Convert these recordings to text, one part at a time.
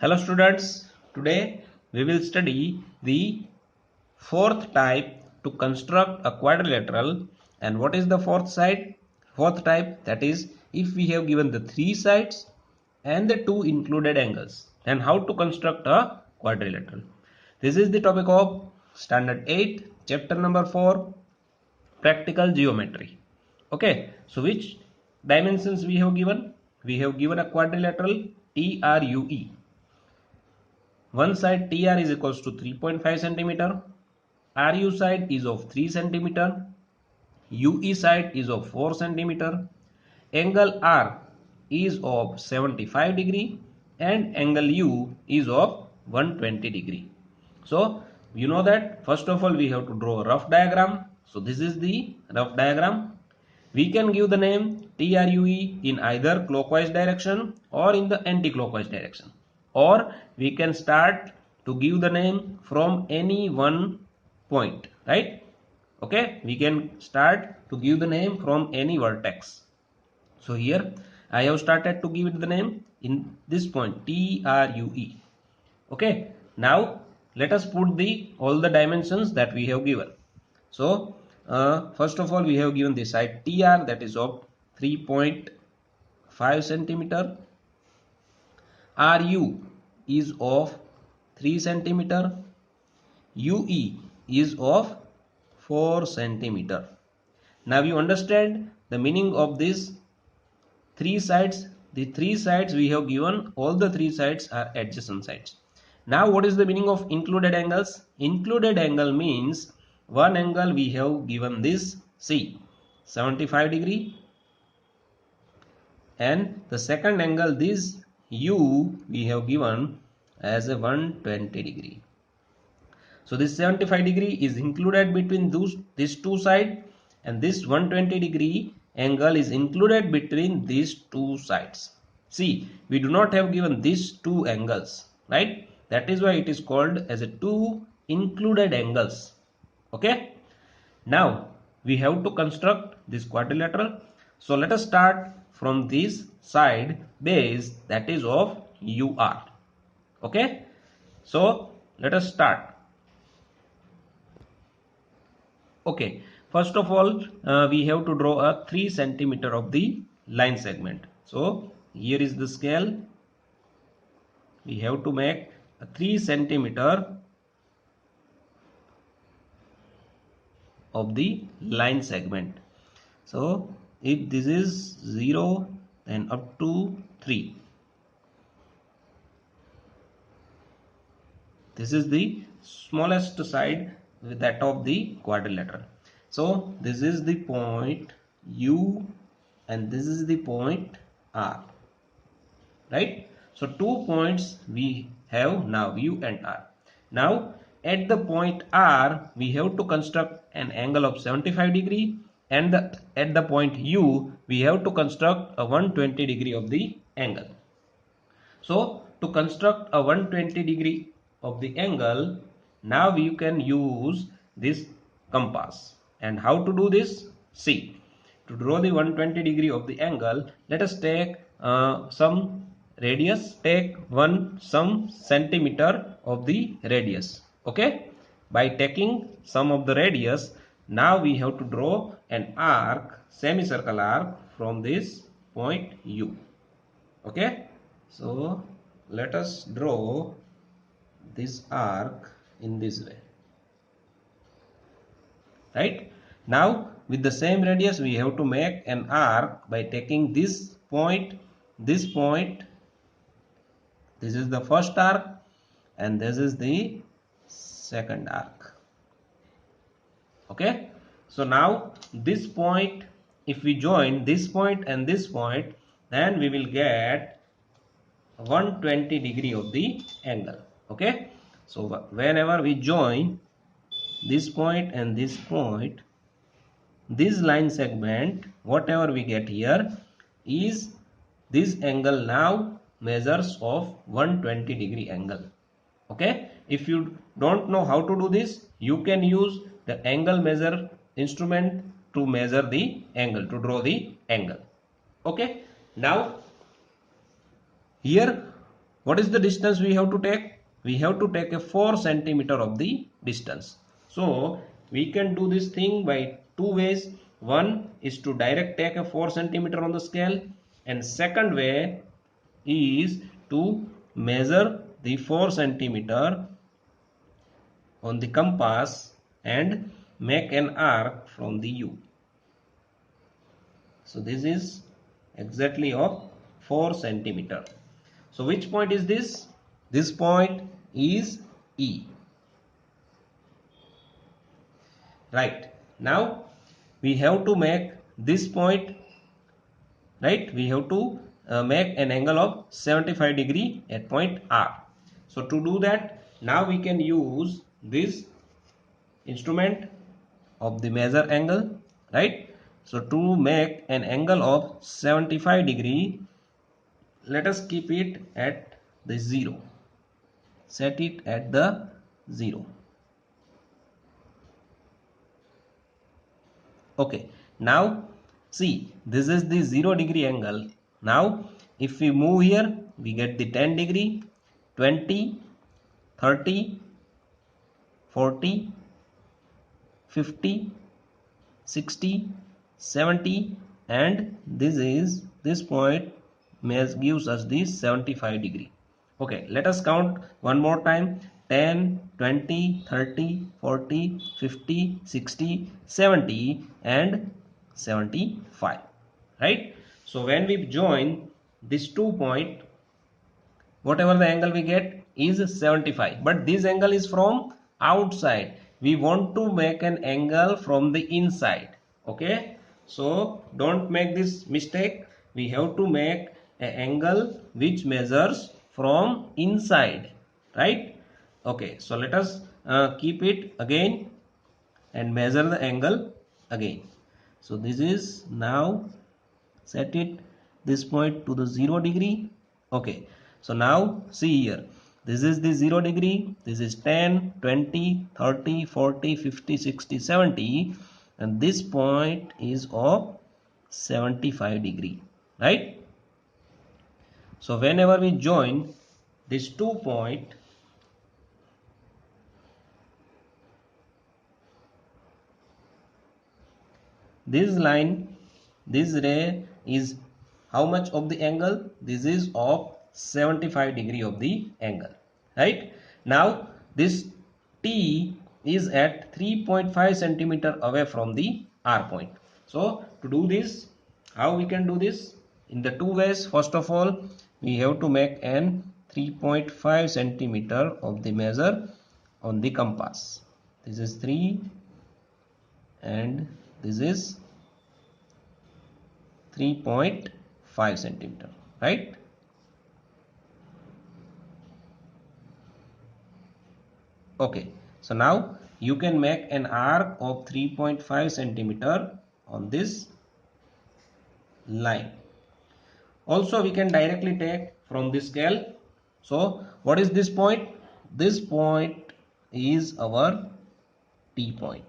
Hello students, today we will study the fourth type to construct a quadrilateral. And what is the fourth type, that is if we have given the three sides and the two included angles, then how to construct a quadrilateral. This is the topic of standard 8 chapter number 4, practical geometry. Okay, so which dimensions we have given? We have given a quadrilateral TRUE. One side TR is equals to 3.5 centimeter, RU side is of 3 centimeter, UE side is of 4 centimeter, angle R is of 75 degree and angle U is of 120 degree. So you know that first of all we have to draw a rough diagram. So this is the rough diagram. We can give the name TRUE in either clockwise direction or in the anti-clockwise direction, or we can start to give the name from any one point, right? Okay, we can start to give the name from any vertex. So here I have started to give it the name in this point TRUE. Okay, now let us put the all the dimensions that we have given. So first of all we have given the side TR, that is of 3.5 centimeter. RU is of 3 centimeter. UE is of 4 centimeter. Now you understand the meaning of this three sides. The three sides we have given, all the three sides are adjacent sides. Now what is the meaning of included angles? Included angle means one angle we have given this C 75 degree, and the second angle this U we have given as a 120 degree. So this 75 degree is included between these two sides, and this 120 degree angle is included between these two sides. See, we do not have given these two angles, right? That is why it is called as a two included angles. Okay. Now we have to construct this quadrilateral. So let us start from this side base, that is of UR. Okay. So let us start. Okay, first of all we have to draw a 3 centimeter of the line segment. So here is the scale. We have to make a 3 centimeter of the line segment. So if this is 0, then up to 3. This is the smallest side with that of the quadrilateral. So this is the point U and this is the point R, right? So 2 points we have now, U and R. Now at the point R we have to construct an angle of 75 degree, and at the point U we have to construct a 120 degree of the angle. So to construct a 120 degree of the angle, now you can use this compass. And how to do this? See, to draw the 120 degree of the angle, let us take some radius. Take some centimeter of the radius. Okay, by taking some of the radius, now we have to draw an arc, semicircle arc from this point U. Okay, so let us draw this arc in this way, right? Now with the same radius we have to make an arc by taking this point, this point. This is the first arc and this is the second arc. Okay, so now this point, if we join this point and this point, then we will get 120 degree of the angle. Okay, so whenever we join this point and this point, this line segment, whatever we get here is this angle now measures of 120 degree angle. Okay, if you don't know how to do this, you can use the angle measure instrument to measure the angle, to draw the angle. Okay, now here What is the distance we have to take? We have to take a 4 centimeter of the distance. So we can do this thing by two ways. One is to direct take a 4 centimeter on the scale, and second way is to measure the 4 centimeter on the compass and make an arc from the U. So this is exactly of 4 centimeter. So which point is this? This point is E. Right. Now we have to make this point, right? We have to make an angle of 75 degree at point R. So to do that, now we can use this instrument of the measure angle, right? So to make an angle of 75 degree, let us keep it at the 0. Set it at the 0. Okay, now see, this is the 0 degree angle. Now if we move here, we get the 10 degree, 20, 30, 40, 50, 60, 70, and this point gives us the 75 degree. Okay, let us count one more time. 10, 20, 30, 40, 50, 60, 70 and 75, right? So when we join these 2 points, whatever the angle we get is 75, but this angle is from outside. We want to make an angle from the inside. Okay, so don't make this mistake. We have to make an angle which measures from inside, right? Okay, so let us keep it again and measure the angle again. So this is now set it this point to the 0 degree. Okay, so now see here, this is the 0 degree, this is 10, 20, 30, 40, 50, 60, 70, and this point is of 75 degree, right? So whenever we join these 2 points, this line, this ray is how much of the angle? This is of 75 degree of the angle, right? Now this T is at 3.5 centimeter away from the R point. So to do this, how we can do this? In the two ways. First of all, we have to make an 3.5 centimeter of the measure on the compass. This is 3 and this is 3.5 centimeter, right? Okay, so now you can make an arc of 3.5 centimeter on this line. Also we can directly take from this scale. So what is this point? This point is our T point.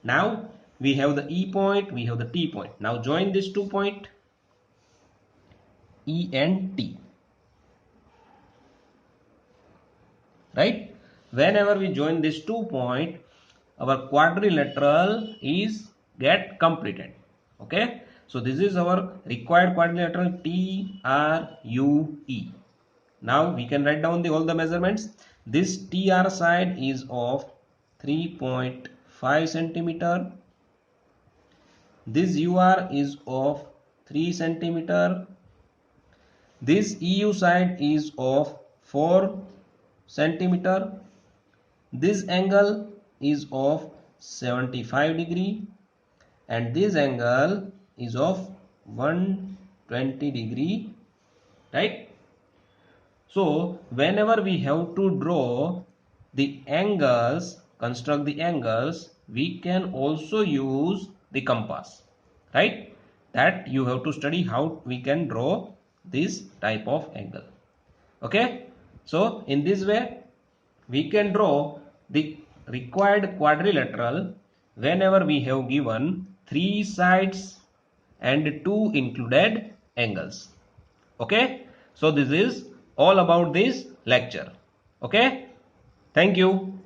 Now we have the E point, we have the T point. Now join these 2 points, E and T, right? Whenever we join these 2 points, our quadrilateral is get completed. Okay, so this is our required quadrilateral TRUE. Now we can write down all the measurements. This TR side is of 3.5 centimeter. This UR is of 3 centimeter. This EU side is of 4 centimeter. This angle is of 75 degree and this angle is of 120 degree, right? So whenever we have to draw the angles, construct the angles, we can also use the compass, right? That you have to study how we can draw this type of angle. Okay, so in this way we can draw the required quadrilateral whenever we have given 3 sides and 2 included angles. Okay, so this is all about this lecture. Okay, thank you.